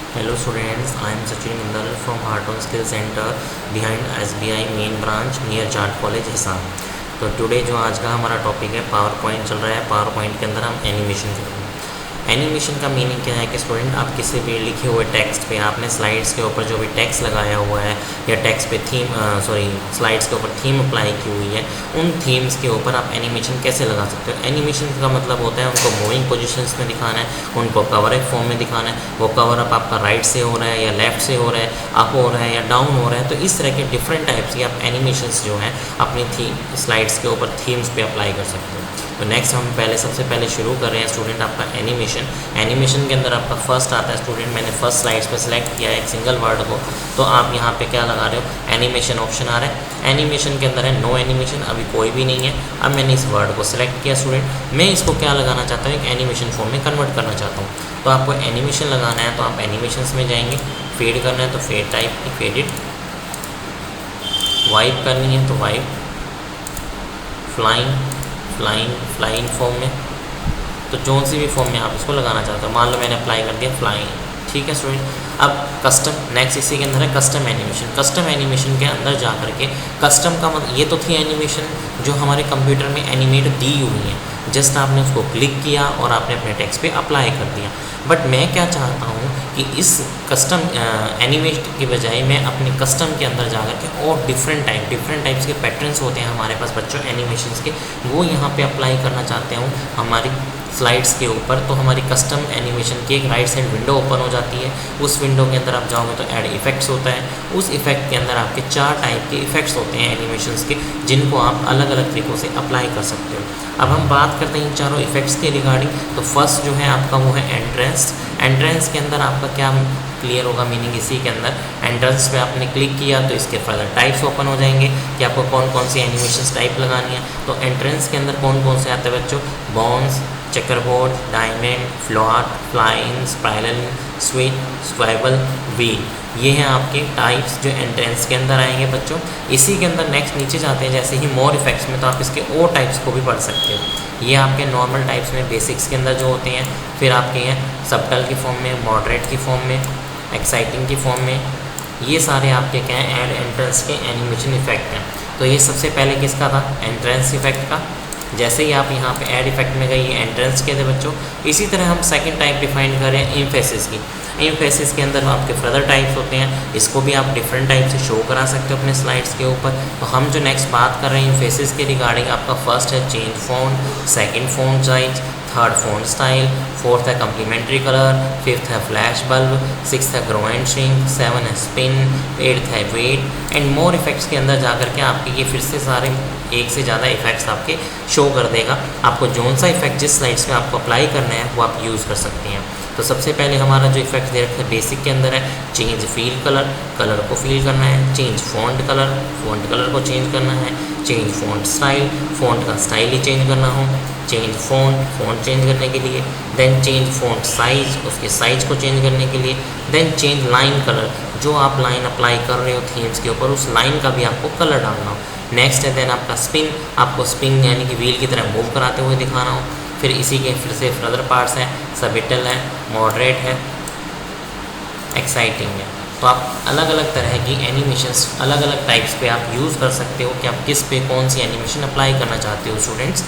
Hello students, I am Sachin Mindal from Heart on Skill Center behind SBI main branch near Jat College Hisar. तो today जो आज का हमारा topic है power point चल रहा है। पावर पॉइंट के अंदर हम एनिमेशन करेंगे। एनिमेशन का मीनिंग क्या है कि स्टूडेंट आप किसी भी लिखे हुए टेक्स्ट पे आपने स्लाइड्स के ऊपर जो भी टेक्स्ट लगाया हुआ है या टेक्स्ट पे थीम स्लाइड्स के ऊपर थीम अप्लाई की हुई है, उन थीम्स के ऊपर आप एनिमेशन कैसे लगा सकते हो। एनिमेशन का मतलब होता है उनको मूविंग पोजीशंस में दिखाना है, उनको कवर अप फॉर्म में दिखाना है। वो कवर अप आपका राइट से हो रहा है या लेफ्ट से हो रहा है, अप हो रहा है या डाउन हो रहा है। तो इस तरह के डिफरेंट टाइप्स के आप एनिमेशंस जो हैं अपनी थीम स्लाइड्स के ऊपर थीम्स पे अप्लाई कर सकते हो। तो नेक्स्ट हम सबसे पहले शुरू कर रहे हैं स्टूडेंट आपका एनिमेशन के अंदर आपका फर्स्ट आता है स्टूडेंट। मैंने फर्स्ट स्लाइड्स पे सिलेक्ट किया है एक सिंगल वर्ड को, तो आप यहाँ पे क्या लगा रहे हो, एनिमेशन ऑप्शन आ रहा है। एनिमेशन के अंदर है नो एनिमेशन, अभी कोई भी नहीं है। अब मैंने इस वर्ड को सिलेक्ट किया स्टूडेंट, मैं इसको क्या लगाना चाहता हूँ, एक एनिमेशन फॉर्म में कन्वर्ट करना चाहता हूँ। तो आपको एनिमेशन लगाना है तो आप एनिमेशन में जाएंगे, फेड करना है तो फेड टाइप की फेडेड, वाइप करनी है तो वाइप, फ्लाइंग फॉर्म में, तो जो सी भी फॉर्म में आप इसको लगाना चाहते हो। मान लो मैंने अप्लाई कर दिया फ्लाइंग, ठीक है स्टूडेंट। अब कस्टम, नेक्स्ट इसी के अंदर है कस्टम एनिमेशन। कस्टम एनिमेशन के अंदर जा करके कस्टम का मतलब ये तो थी एनिमेशन जो हमारे कंप्यूटर में एनिमेट दी हुई है, जस्ट आपने उसको क्लिक किया और आपने अपने टेक्स्ट पे अप्लाई कर दिया। बट मैं क्या चाहता हूँ कि इस कस्टम एनिमेट की बजाय मैं अपने कस्टम के अंदर जा कर के और डिफरेंट टाइप्स के पैटर्न्स होते हैं हमारे पास बच्चों एनिमेशंस के, वो यहाँ पे अप्लाई करना चाहते हूँ हमारी स्लाइड्स के ऊपर। तो हमारी कस्टम एनिमेशन की एक राइट साइड विंडो ओपन हो जाती है। उस विंडो के अंदर आप जाओगे तो ऐड इफेक्ट्स होता है। उस इफेक्ट के अंदर आपके 4 टाइप के इफेक्ट्स होते हैं एनिमेशंस के, जिनको आप अलग अलग तरीक़ों से अप्लाई कर सकते हो। अब हम बात करते हैं इन चारों इफेक्ट्स के रिगार्डिंग। तो फर्स्ट जो है आपका वो है एंट्रेंस के अंदर आपका क्या क्लियर होगा मीनिंग इसी के अंदर। एंट्रेंस पे आपने क्लिक किया तो इसके फर्दर टाइप्स ओपन हो जाएंगे कि आपको कौन कौन सी एनिमेशन टाइप लगानी है। तो एंट्रेंस के अंदर कौन कौन से आते हैं बच्चों, bounce, checkerboard, diamond, float, flying, spiral, switch, squiggle, wheel, ये हैं आपके टाइप्स जो एंट्रेंस के अंदर आएंगे बच्चों। इसी के अंदर नेक्स्ट नीचे जाते हैं जैसे ही मोर इफेक्ट्स में, तो आप इसके और टाइप्स को भी पढ़ सकते हो। ये आपके नॉर्मल टाइप्स में बेसिक्स के अंदर जो होते हैं, फिर आपके हैं सबटल की फॉर्म में, मॉडरेट की फॉर्म में, एक्साइटिंग की फॉर्म में, ये सारे आपके क्या हैं एड एंट्रेंस के एनिमेशन इफेक्ट हैं। तो ये सबसे पहले किसका था, एंट्रेंस इफेक्ट का। जैसे ही आप यहाँ पे ऐड इफेक्ट में गए, ये एंट्रेंस के थे बच्चों। इसी तरह हम सेकंड टाइप डिफाइन कर रहे हैं इम्फेसिस की। इम्फेसिस के अंदर आपके फर्दर टाइप्स होते हैं, इसको भी आप डिफरेंट टाइप से शो करा सकते हो अपने स्लाइड्स के ऊपर। तो हम जो नेक्स्ट बात कर रहे हैं इम्फेसिस के रिगार्डिंग, आपका फर्स्ट है change font, second font size, third font style, fourth है कम्प्लीमेंट्री कलर, फिफ्थ है फ्लैश बल्ब, सिक्स्थ है ग्रो एंड श्रिंक, 7 है स्पिन, 8th है वेट एंड मोर इफेक्ट्स के अंदर जा करके आपके ये फिर से सारे एक से ज़्यादा इफेक्ट्स आपके शो कर देगा। आपको जौन सा इफेक्ट जिस स्लाइड्स में आपको अप्लाई करना है वो आप यूज़ कर सकते हैं। तो सबसे पहले हमारा जो इफेक्ट दे रखा है बेसिक के अंदर है चेंज फील कलर, कलर को फील करना है, चेंज फॉन्ट कलर को चेंज करना है, चेंज फॉन्ट स्टाइल, फॉन्ट का स्टाइल ही चेंज करना हो, चेंज फॉन्ट चेंज करने के लिए, देन चेंज फॉन्ट साइज, उसके साइज को चेंज करने के लिए, देन चेंज लाइन कलर, जो आप लाइन अप्लाई कर रहे हो थीम्स के ऊपर उस लाइन का भी आपको कलर डालना हो। नेक्स्ट है देन आपका स्पिन, आपको स्पिन यानी कि व्हील की तरह मूव कराते हुए दिखाना हो। फिर इसी के फिर से फर्दर पार्ट्स हैं, सबटल है, मॉडरेट है, एक्साइटिंग है। तो आप अलग अलग तरह की एनिमेशंस अलग अलग टाइप्स पे आप यूज़ कर सकते हो कि आप किस पे कौन सी एनिमेशन अप्लाई करना चाहते हो स्टूडेंट्स।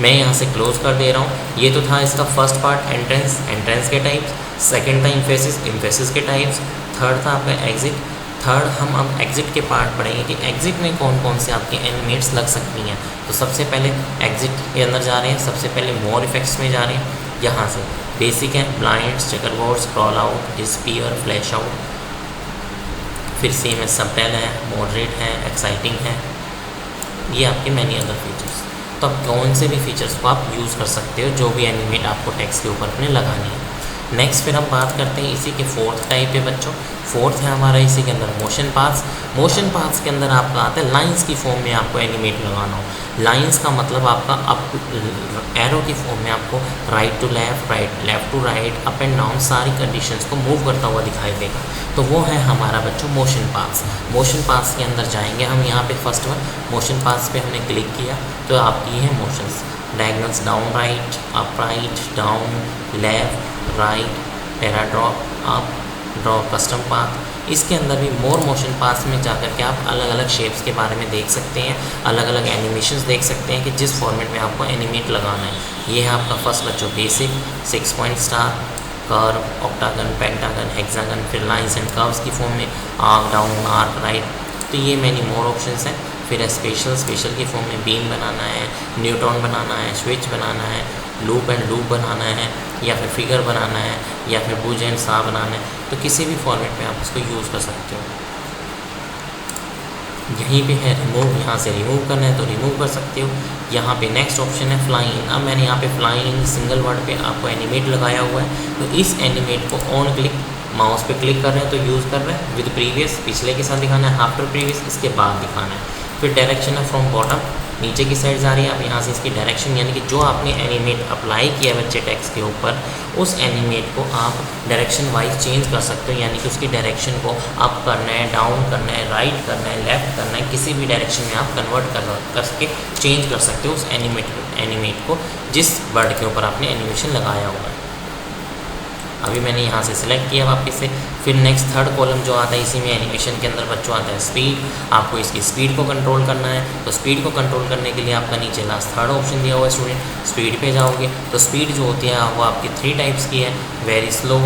मैं यहाँ से क्लोज कर दे रहा हूँ। ये तो था इसका फर्स्ट पार्ट एंट्रेंस के टाइप्स, सेकंड था इम्फेसिस के टाइप्स, थर्ड था आपका एग्जिट। थर्ड हम अब एग्जिट के पार्ट पढ़ेंगे कि एग्जिट में कौन कौन से आपके एनिमेट्स लग सकती हैं। तो सबसे पहले एग्जिट के अंदर जा रहे हैं, सबसे पहले मोर इफेक्ट्स में जा रहे हैं। यहाँ से बेसिक है blinds, checkerboard, scroll out, disappear, flash out, फिर सेम है सबटेल है, मॉडरेट है, एक्साइटिंग है, ये आपके मैनी अदर फीचर्स। तो अब कौन से भी फीचर्स को आप यूज़ कर सकते हो जो भी एनिमेट आपको टेक्स्ट के ऊपर अपने लगानी है। नेक्स्ट फिर हम बात करते हैं इसी के फोर्थ टाइप पे बच्चों। फोर्थ है हमारा इसी के अंदर मोशन पाथ्स के अंदर आपका आता है लाइंस की फॉर्म में आपको एनिमेट लगाना हो। लाइंस का मतलब आपका अप एरो की फॉर्म में आपको right to left, left to right, up and down सारी कंडीशंस को मूव करता हुआ दिखाई देगा। तो वो है हमारा बच्चों मोशन पाथ्स के अंदर जाएंगे हम। यहाँ पे फर्स्ट वन मोशन पाथ्स पे हमने क्लिक किया तो आपकी है motions, diagonals down right, up right, down left right, पैराड्रॉप up draw custom path. इसके अंदर भी मोर मोशन पाथ्स में जाकर के आप अलग अलग शेप्स के बारे में देख सकते हैं, अलग अलग एनिमेशंस देख सकते हैं कि जिस फॉर्मेट में आपको एनिमेट लगाना है। ये है आपका फर्स्ट बच्चों basic 6 point star, curve, octagon, pentagon, hexagon, फिर लाइंस एंड कर्व्स की फॉर्म में आर्क डाउन, आर्क राइट। तो ये मैनी मोर ऑप्शंस हैं। फिर है स्पेशल की फॉर्म में बीम बनाना है, न्यूट्रॉन बनाना है, स्विच बनाना है, लूप एंड लूप बनाना है, या फिर फिगर बनाना है, या फिर बुज एंड सा बनाना है। तो किसी भी फॉर्मेट में आप इसको यूज़ कर सकते हो। यहीं पे है रिमूव, यहाँ से रिमूव करना है तो रिमूव कर सकते हो। यहाँ पे नेक्स्ट ऑप्शन है फ्लाइंग। अब मैंने यहाँ पे फ्लाइंग सिंगल वर्ड पे आपको एनिमेट लगाया हुआ है, तो इस एनिमेट को ऑन क्लिक माउस पे क्लिक कर रहे हैं तो यूज़ कर रहे हैं। विद प्रीवियस पिछले के साथ दिखाना है, आफ्टर प्रीवियस इसके बाद दिखाना है। फिर डायरेक्शन है फ्रॉम बॉटम, नीचे की साइड जा रही है। आप यहाँ से इसकी डायरेक्शन यानी कि जो आपने एनिमेट अप्लाई किया बच्चे टेक्स्ट के ऊपर, उस एनिमेट को आप डायरेक्शन वाइज चेंज कर सकते हो, यानी कि उसकी डायरेक्शन को अप करना है, डाउन करना है, राइट करना है, लेफ्ट करना है, किसी भी डायरेक्शन में आप कन्वर्ट करके चेंज कर सकते हो उस एनिमेट को जिस वर्ड के ऊपर आपने एनिमेशन लगाया हुआ है। अभी मैंने यहाँ से सिलेक्ट किया वापस से। फिर नेक्स्ट थर्ड कॉलम जो आता है इसी में एनिमेशन के अंदर बच्चों आता है स्पीड। आपको इसकी स्पीड को कंट्रोल करना है, तो स्पीड को कंट्रोल करने के लिए आपका नीचे लास्ट थर्ड ऑप्शन दिया हुआ है स्टूडेंट। स्पीड पे जाओगे तो स्पीड जो होती है वो आपकी 3 टाइप्स की है, very slow,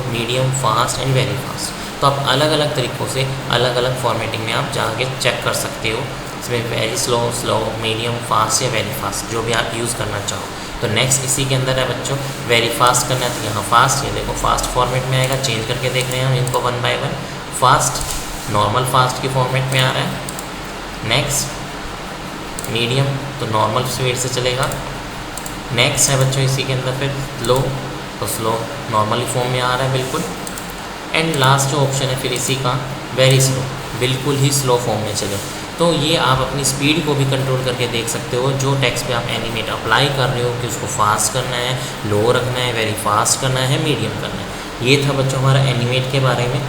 medium, fast and very fast. तो आप अलग अलग तरीक़ों से अलग अलग फॉर्मेटिंग में आप जाके चेक कर सकते हो इसमें वेरी स्लो, मीडियम, फास्ट या वेरी फास्ट जो भी आप यूज़ करना चाहो। तो नेक्स्ट इसी के अंदर है बच्चों वेरी फास्ट करना है, तो यहाँ फास्ट, ये देखो फास्ट फॉर्मेट में आएगा। चेंज करके देख रहे हैं हम इनको 1 बाय 1। फास्ट नॉर्मल फास्ट की फॉर्मेट में आ रहा है। नेक्स्ट मीडियम, तो नॉर्मल स्पीड से चलेगा। नेक्स्ट है बच्चों इसी के अंदर फिर स्लो, तो स्लो नॉर्मली फॉर्म में आ रहा है बिल्कुल। एंड लास्ट जो ऑप्शन है फिर इसी का वेरी स्लो, बिल्कुल ही स्लो फॉर्म में चले। तो ये आप अपनी स्पीड को भी कंट्रोल करके देख सकते हो, जो टेक्स्ट पे आप एनिमेट अप्लाई कर रहे हो कि उसको फास्ट करना है, लो रखना है, वेरी फास्ट करना है, मीडियम करना है। ये था बच्चों हमारा एनिमेट के बारे में।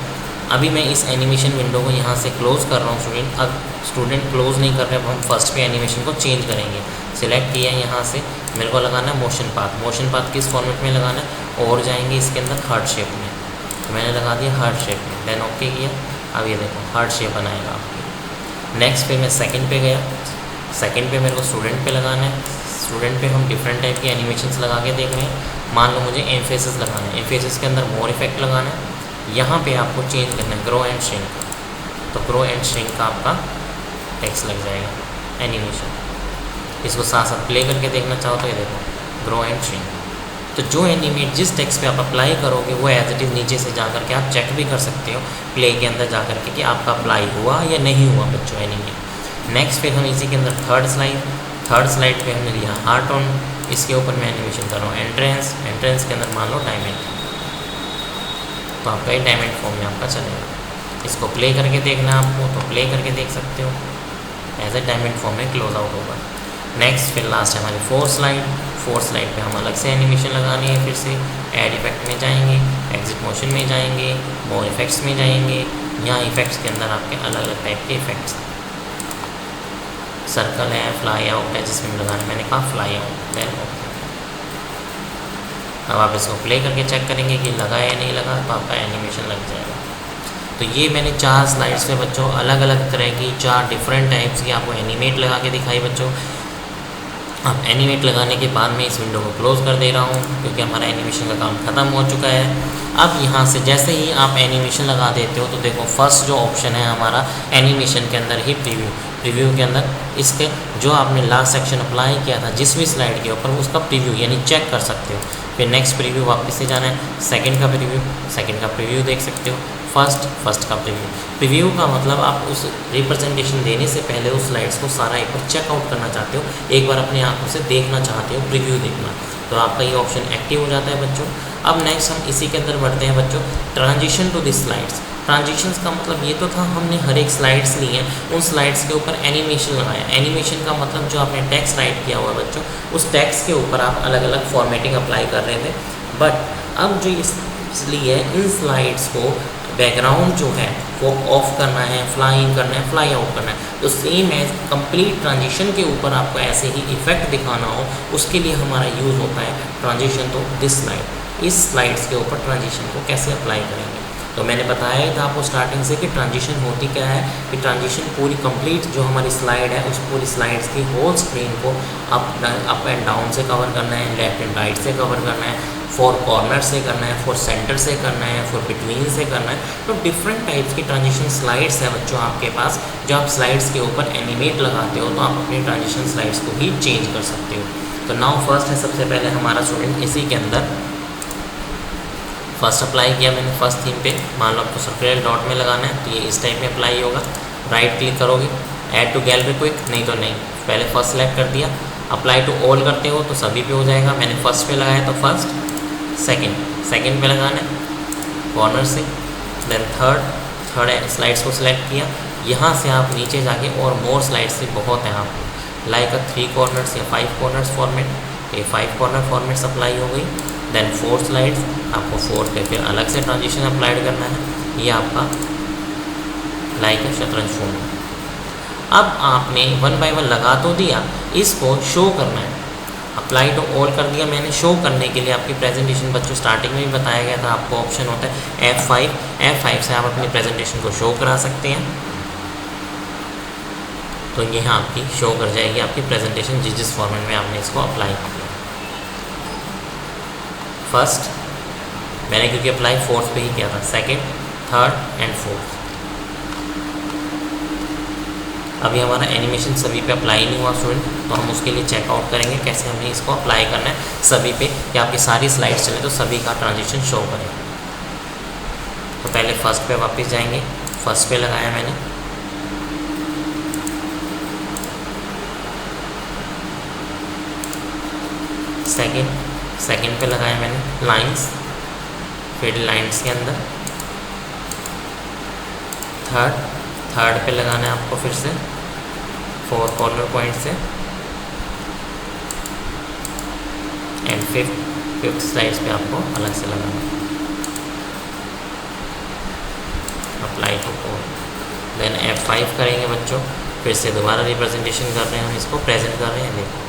अभी मैं इस एनिमेशन विंडो को यहाँ से क्लोज़ कर रहा हूँ स्टूडेंट। अब स्टूडेंट क्लोज़ नहीं कर रहे, अब हम फर्स्ट पे एनिमेशन को चेंज करेंगे। सिलेक्ट किया है यहाँ से, मेरे को लगाना है मोशन पाथ। मोशन पाथ किस फॉर्मेट में लगाना है, और जाएंगे इसके अंदर हार्ट शेप में, तो मैंने लगा दिया हार्ट शेप में। देन ओके किया। अब ये देखो हार्ट शेप बनाएगा आपकी। नेक्स्ट पे मैं सेकंड पे गया, सेकंड पे मेरे को स्टूडेंट पे लगाना है। स्टूडेंट पे हम डिफरेंट टाइप के एनिमेशंस लगा के देख रहे हैं। मान लो मुझे एम्फेसिस लगाना है, एम्फेसिस के अंदर मोर इफेक्ट लगाना है। यहाँ पे आपको चेंज करना है ग्रो एंड श्रिंक, तो ग्रो एंड श्रिंक का आपका टेक्स्ट लग जाएगा एनिमेशन। इसको साथ साथ प्ले करके देखना चाहो तो ये देखो ग्रो एंड श्रिंक। तो जो एनिमेट जिस टेक्स्ट पे आप अप्लाई करोगे वो एज इट इज़ नीचे से जा करके आप चेक भी कर सकते हो प्ले के अंदर जा करके कि आपका अप्लाई हुआ या नहीं हुआ बच्चों एनिमेट। नेक्स्ट फिर हम इसी के अंदर थर्ड स्लाइड पे हमने लिया हार्ट ऑन, इसके ऊपर मैं एनिमेशन कर रहा हूँ एंट्रेंस के अंदर मान लो डायमंड, तो आपका ये डायमंड फॉर्म में आपका चलेगा। इसको प्ले करके देखना है आपको तो प्ले करके देख सकते हो, एज ए डायमंड फॉर्म में क्लोज आउट होगा। नेक्स्ट फिर लास्ट है हमारी फोर्थ स्लाइड पे हम अलग से एनिमेशन लगानी है। फिर से ऐड इफेक्ट में जाएंगे, एग्जिट मोशन में जाएंगे, मोर इफेक्ट्स में जाएंगे। यहाँ इफेक्ट्स के अंदर आपके अलग अलग टाइप के इफेक्ट्स, सर्कल है, फ्लाई आउट है, जिसमें लगाना मैंने कहा फ्लाई आउट। देन अब आप इसको प्ले करके चेक करेंगे कि लगा या नहीं लगा, तो आपका एनिमेशन लग जाएगा। तो ये मैंने 4 स्लाइड्स पे बच्चों अलग अलग तरह की 4 डिफरेंट टाइप्स की आपको एनिमेट लगा के दिखाई बच्चों। अब एनिमेट लगाने के बाद मैं इस विंडो को क्लोज़ कर दे रहा हूँ क्योंकि हमारा एनिमेशन का काम ख़त्म हो चुका है। अब यहाँ से जैसे ही आप एनिमेशन लगा देते हो तो देखो फर्स्ट जो ऑप्शन है हमारा एनिमेशन के अंदर ही प्रीव्यू के अंदर इसके जो आपने लास्ट सेक्शन अप्लाई किया था जिस भी स्लाइड के ऊपर उसका प्रीव्यू यानी चेक कर सकते हो। फिर नेक्स्ट प्रीव्यू वापस से जाना है, सेकंड का प्रीव्यू देख सकते हो, फर्स्ट का प्रीव्यू का मतलब आप उस रिप्रेजेंटेशन देने से पहले उस स्लाइड्स को सारा एक बार चेकआउट करना चाहते हो, एक बार अपनी आंखों से देखना चाहते हो, प्रीव्यू देखना, तो आपका ये ऑप्शन एक्टिव हो जाता है बच्चों। अब नेक्स्ट हम इसी के अंदर बढ़ते हैं बच्चों, transition to this slides. Transitions का मतलब ये तो था हमने हर एक स्लाइड्स ली हैं, उन स्लाइड्स के ऊपर एनिमेशन लगाया। एनिमेशन का मतलब जो आपने टेक्स्ट राइट किया हुआ है बच्चों, उस टेक्स्ट के ऊपर आप अलग अलग फॉर्मेटिंग अप्लाई कर रहे थे। बट अब जो इसलिए इन स्लाइड्स को बैकग्राउंड जो है वो ऑफ करना है, फ्लाइंग करना है, फ्लाई आउट करना है, तो सेम एज कंप्लीट ट्रांजिशन के ऊपर आपको ऐसे ही इफेक्ट दिखाना हो, उसके लिए हमारा यूज़ होता है ट्रांजिशन टू दिस स्लाइड। इस स्लाइड्स के ऊपर ट्रांजिशन को कैसे अप्लाई करेंगे, तो मैंने बताया ही था आपको स्टार्टिंग से कि ट्रांजिशन होती क्या है, कि ट्रांजिशन पूरी कंप्लीट जो हमारी स्लाइड है उस पूरी स्लाइड्स की होल स्क्रीन को अप एंड डाउन से कवर करना है, लेफ्ट एंड राइट से कवर करना है, फॉर कॉर्नर से करना है, फॉर सेंटर से करना है, फॉर बिटवीन से करना है। तो डिफरेंट टाइप्स की ट्रांजिशन स्लाइड्स है बच्चों आपके पास, जो आप स्लाइड्स के ऊपर एनिमेट लगाते हो तो आप अपनी ट्रांजिशन स्लाइड्स को भी चेंज कर सकते हो। तो नाउ फर्स्ट है सबसे पहले हमारा स्टूडेंट इसी के अंदर फर्स्ट अप्लाई किया मैंने फर्स्ट थीम पे, मान लो आपको सर्कुलर डॉट में लगाना है तो ये इस टाइप में अप्लाई होगा। राइट क्लिक करोगे, ऐड टू गैलरी क्विक, नहीं तो नहीं, पहले फर्स्ट सेलेक्ट कर दिया, अप्लाई टू ऑल करते हो तो सभी पे हो जाएगा। मैंने फर्स्ट पे लगाया तो फर्स्ट, सेकंड पे लगाना है कॉर्नर से, देन थर्ड स्लाइड्स को सिलेक्ट किया। यहाँ से आप नीचे जाके और मोर स्लाइड्स से बहुत हैं आपको, लाइक 3 कॉर्नर्स या 5 कॉर्नर्स फॉर्मेट, ये 5 कॉर्नर फॉर्मेट अप्लाई हो गई। देन 4 स्लाइड्स, आपको 4 पे फिर अलग से ट्रांजिशन अप्लाइड करना है, ये आपका लाइक है शतरंज फॉर्मेट। अब आपने 1 बाय 1 लगा तो दिया, इसको शो करना है, अप्लाई टू ऑल कर दिया मैंने। शो करने के लिए आपकी प्रेजेंटेशन बच्चों स्टार्टिंग में भी बताया गया था, आपको ऑप्शन होता है F5 से आप अपनी प्रेजेंटेशन को शो करा सकते हैं। तो ये आपकी शो कर जाएगी आपकी प्रेजेंटेशन जिस फॉर्मेट में आपने इसको अप्लाई किया। फर्स्ट मैंने क्योंकि अप्लाई 4th पे ही किया था, सेकंड, थर्ड एंड फोर्थ। अभी हमारा एनिमेशन सभी पे अप्लाई नहीं हुआ स्टूडेंट, तो हम उसके लिए चेकआउट करेंगे कैसे हमें इसको अप्लाई करना है सभी पे, कि आपकी सारी स्लाइड्स चले तो सभी का ट्रांजिशन शो करें। तो पहले फर्स्ट पे वापस जाएंगे, फर्स्ट पे लगाया मैंने, सेकंड पे लगाया मैंने लाइंस, फिर लाइंस के अंदर थर्ड पे लगाना है आपको फिर से 4 कॉर्नर पॉइंट से, एंड फिफ्थ स्लाइड्स पे आपको अलग से लगाना है, apply to all. Then F5 करेंगे बच्चों, फिर से दोबारा रिप्रेजेंटेशन कर रहे हैं, हम इसको प्रेजेंट कर रहे हैं। देखो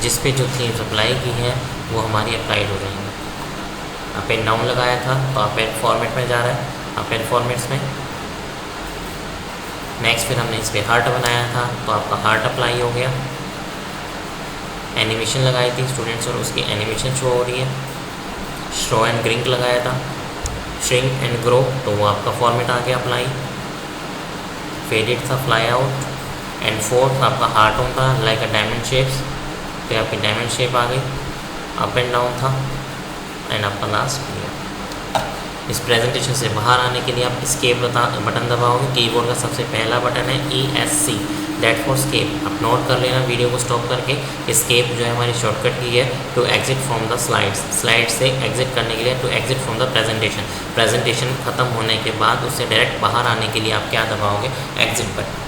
जिस पे जो थीम्स अप्लाई की हैं वो हमारी अप्लाइड हो जाएंगी। अप एंड डाउन लगाया था तो अप एंड फॉर्मेट में जा रहा है, अप एंड फॉर्मेट्स में। नेक्स्ट फिर हमने इस पर हार्ट बनाया था तो आपका हार्ट अप्लाई हो गया। एनिमेशन लगाई थी स्टूडेंट्स और उसकी एनिमेशन शो हो रही है। शो एंड ग्रिंक लगाया था, श्रिंक एंड ग्रो, तो वो आपका फॉर्मेट आ गया अप्लाई। फेडेड था फ्लाई आउट, एंड फोर्थ आपका हार्ट होता लाइक अ डायमंड शेप्स, तो आपकी डायमंड शेप आ गई। अप एंड डाउन था एंड आपका लास्ट क्लियर। इस प्रेजेंटेशन से बाहर आने के लिए आप एस्केप बटन दबाओगे। कीबोर्ड का सबसे पहला बटन है ESC, दैट फॉर स्केप। आप नोट कर लेना वीडियो को स्टॉप करके। एस्केप जो है हमारी शॉर्टकट की है to exit from the slide से एग्जिट करने के लिए, to exit from the presentation खत्म होने के बाद उससे डायरेक्ट बाहर आने के लिए आप क्या दबाओगे, एग्जिट बटन।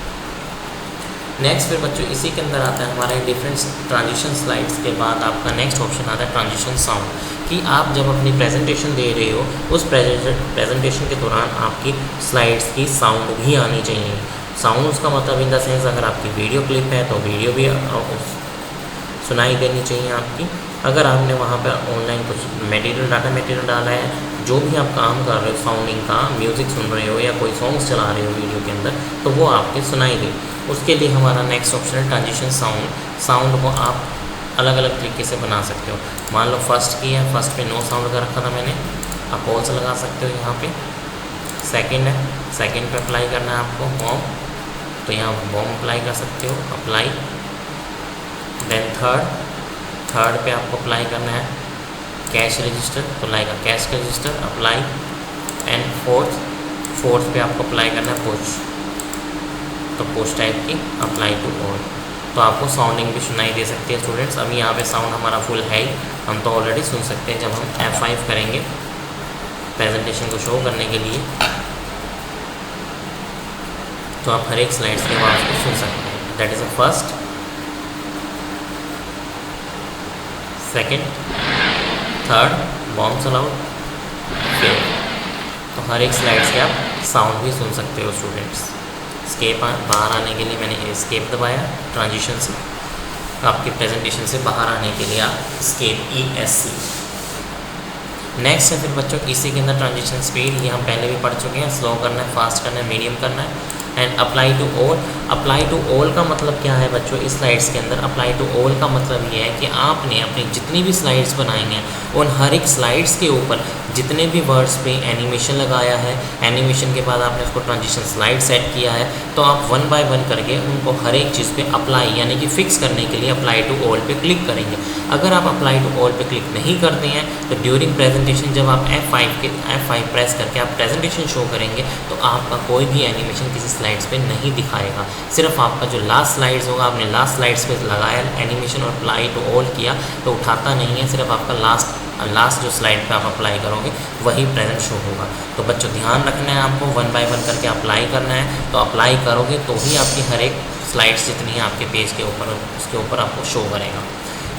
नेक्स्ट फिर बच्चों इसी के अंदर आता है हमारे डिफरेंट ट्रांजिशन स्लाइड्स के बाद आपका नेक्स्ट ऑप्शन आता है ट्रांजिशन साउंड, कि आप जब अपनी प्रेजेंटेशन दे रहे हो उस प्रेजेंटेशन के दौरान आपकी स्लाइड्स की साउंड भी आनी चाहिए। साउंड्स का मतलब इन द सेंस अगर आपकी वीडियो क्लिप है तो वीडियो भी सुनाई देनी चाहिए आपकी। अगर आपने वहाँ पर ऑनलाइन कुछ डाटा मटेरियल डाला है, जो भी आप काम कर रहे हो साउंडिंग का, म्यूज़िक सुन रहे हो या कोई सॉन्ग्स चला रहे हो वीडियो के अंदर, तो वो आपके सुनाई दे। उसके लिए हमारा नेक्स्ट ऑप्शन है ट्रांजिशन साउंड को आप अलग अलग तरीके से बना सकते हो। मान लो फर्स्ट की है, फर्स्ट पे नो साउंड का रखा था मैंने, आप ऑल से लगा सकते हो यहाँ पे। सेकंड है, सेकंड पे अप्लाई करना है आपको बॉम, तो यहाँ बॉम अप्लाई कर सकते हो, अप्लाई। देन थर्ड पे आपको अप्लाई करना है कैश रजिस्टर, तो like cash register, apply. And fourth पे आपको अप्लाई करना है पुश, तो पुश टाइप की, अप्लाई टू ऑल। तो आपको साउंडिंग भी सुनाई दे सकती है स्टूडेंट्स। अभी यहाँ पे साउंड हमारा फुल है ही, हम तो ऑलरेडी सुन सकते हैं। जब हम F5 करेंगे प्रेजेंटेशन को शो करने के लिए, तो आप हर एक स्लाइड्स के आवाज़ को सुन सकते हैं। That is a first, second, third, bombs allowed, fifth. तो हर एक स्लाइड्स के आप साउंड भी सुन सकते हो स्टूडेंट्स। स्केप बाहर आने के लिए मैंने स्केप दबाया ट्रांजिशन से, आपकी प्रेजेंटेशन से बाहर आने के लिए आप स्केप ESC। नेक्स्ट है फिर बच्चों इसी के अंदर ट्रांजिशन स्पीड, ये हम पहले भी पढ़ चुके हैं, स्लो करना है, फास्ट करना है, मीडियम करना है। And apply to all, apply to all का मतलब क्या है बच्चों, इस स्लाइड्स के अंदर अप्लाई टू ऑल का मतलब ये है कि आपने अपनी जितनी भी स्लाइड्स बनाई हैं उन हर एक स्लाइड्स के ऊपर जितने भी वर्ड्स पे एनिमेशन लगाया है, एनिमेशन के बाद आपने उसको ट्रांजिशन स्लाइड सेट किया है, तो आप वन बाय वन करके उनको हर एक चीज़ पे अप्लाई यानी कि फिक्स करने के लिए अप्लाई टू ऑल पे क्लिक करेंगे। अगर आप अप्लाई टू ऑल पे क्लिक नहीं करते हैं तो ड्यूरिंग प्रेजेंटेशन जब आप F5 प्रेस करके आप प्रेजेंटेशन शो करेंगे तो आपका कोई भी एनिमेशन किसी स्लाइड्स पे नहीं दिखाएगा। सिर्फ आपका जो लास्ट स्लाइड्स होगा, आपने लास्ट स्लाइड्स पे लगाया एनिमेशन और अप्लाई टू ऑल किया तो उठाता नहीं है, सिर्फ आपका लास्ट जो स्लाइड पे आप अप्लाई करोगे वही प्रेजेंट शो होगा। तो बच्चों ध्यान रखना है, आपको वन बाय वन करके अप्लाई करना है, तो अप्लाई करोगे तो ही आपकी हर एक स्लाइड्स जितनी है आपके पेज के ऊपर उसके ऊपर आपको शो करेगा।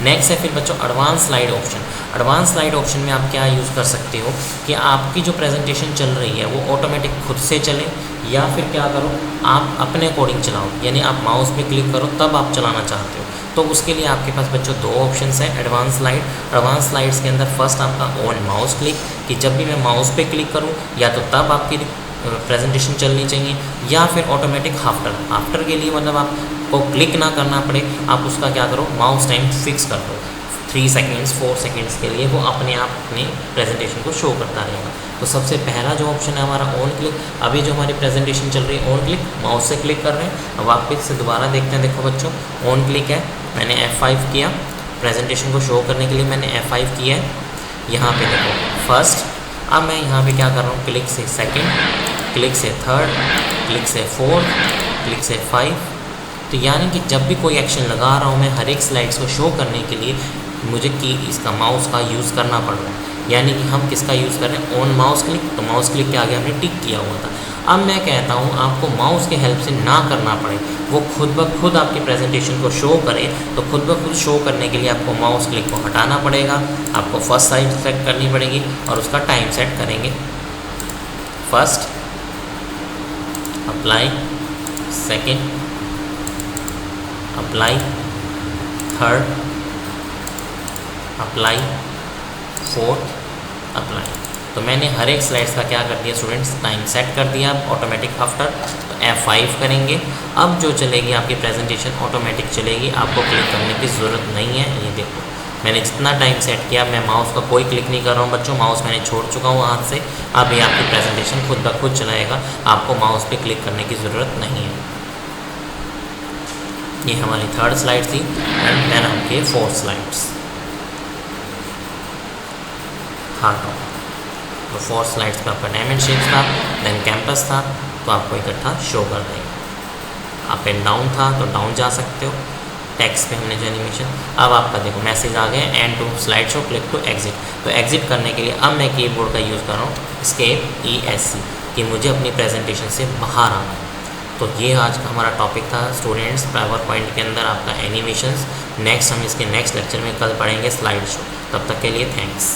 नेक्स्ट है फिर बच्चों advance slide option. Advance slide option में आप क्या यूज़ कर सकते हो कि आपकी जो प्रेजेंटेशन चल रही है वो ऑटोमेटिक खुद से चले, या फिर क्या करो आप अपने अकॉर्डिंग चलाओ, यानी आप माउस पे क्लिक करो तब आप चलाना चाहते हो। तो उसके लिए आपके पास बच्चों दो ऑप्शंस हैं एडवांस स्लाइड्स के अंदर। फर्स्ट आपका ऑन माउस क्लिक, कि जब भी मैं माउस पे क्लिक करूँ या तो तब आपकी प्रेजेंटेशन चलनी चाहिए, या फिर ऑटोमेटिक आफ्टर के लिए मतलब आपको क्लिक ना करना पड़े, आप उसका क्या करो माउस टाइम फिक्स कर दो 3 सेकेंड्स 4 सेकेंड्स के लिए, वो अपने आप अपनी प्रेजेंटेशन को शो करता रहेगा। तो सबसे पहला जो ऑप्शन है हमारा ऑन क्लिक, अभी जो हमारी प्रेजेंटेशन चल रही है ऑन क्लिक, माउस से क्लिक कर रहे हैं। अब वापस से दोबारा देखते हैं, देखो बच्चों ऑन क्लिक है, मैंने F5 किया, प्रेजेंटेशन को शो करने के लिए मैंने F5 किया है। यहाँ पे देखो फर्स्ट, अब मैं यहाँ पे क्या कर रहा हूँ, क्लिक से सेकंड, क्लिक से थर्ड, क्लिक से फोर्थ, क्लिक से 5। तो यानी कि जब भी कोई एक्शन लगा रहा हूँ मैं हर एक स्लाइड्स को शो करने के लिए मुझे इसका माउस का यूज़ करना पड़ रहा है। यानी कि हम किसका यूज़ कर रहे हैं, ऑन माउस क्लिक, तो माउस क्लिक के आगे हमने टिक किया हुआ था। अब मैं कहता हूँ आपको माउस के हेल्प से ना करना पड़े, वो खुद ब खुद आपकी प्रेजेंटेशन को शो करे, तो खुद ब खुद शो करने के लिए आपको माउस क्लिक को हटाना पड़ेगा, आपको फर्स्ट साइड सेट करनी पड़ेगी और उसका टाइम सेट करेंगे। First apply, second apply, third apply, fourth apply. तो मैंने हर एक स्लाइड्स का क्या कर दिया स्टूडेंट्स, टाइम सेट कर दिया ऑटोमेटिक आफ्टर। तो F5 करेंगे, अब जो चलेगी आपकी प्रेजेंटेशन ऑटोमेटिक चलेगी, आपको क्लिक करने की ज़रूरत नहीं है। ये देखो मैंने जितना टाइम सेट किया, मैं माउस का कोई क्लिक नहीं कर रहा हूँ बच्चों, माउस मैंने छोड़ चुका हूँ हाथ से। अब ये आपकी प्रेजेंटेशन खुद ब खुद चलाएगा, आपको माउस पे क्लिक करने की ज़रूरत नहीं है। ये हमारी थर्ड स्लाइड थी एंड देन आपके 4 स्लाइड्स। हाँ तो 4 स्लाइड्स पे आपका डायमंड शेप था, देन कैंपस था, तो आपको इकट्ठा शो कर देगा। अप एंड डाउन था तो डाउन जा सकते हो, टेक्स्ट पे हमने जो एनिमेशन। अब आपका देखो मैसेज आ गया end to slide show click to exit. तो एग्जिट करने के लिए अब मैं कीबोर्ड का यूज़ कर रहा हूँ एस्केप ESC, कि मुझे अपनी प्रेजेंटेशन से बाहर आना है। तो ये आज का हमारा टॉपिक था स्टूडेंट्स, पावर पॉइंट के अंदर आपका एनिमेशंस। नेक्स्ट हम इसके नेक्स्ट लेक्चर में कल पढ़ेंगे स्लाइड शो। तब तक के लिए थैंक्स।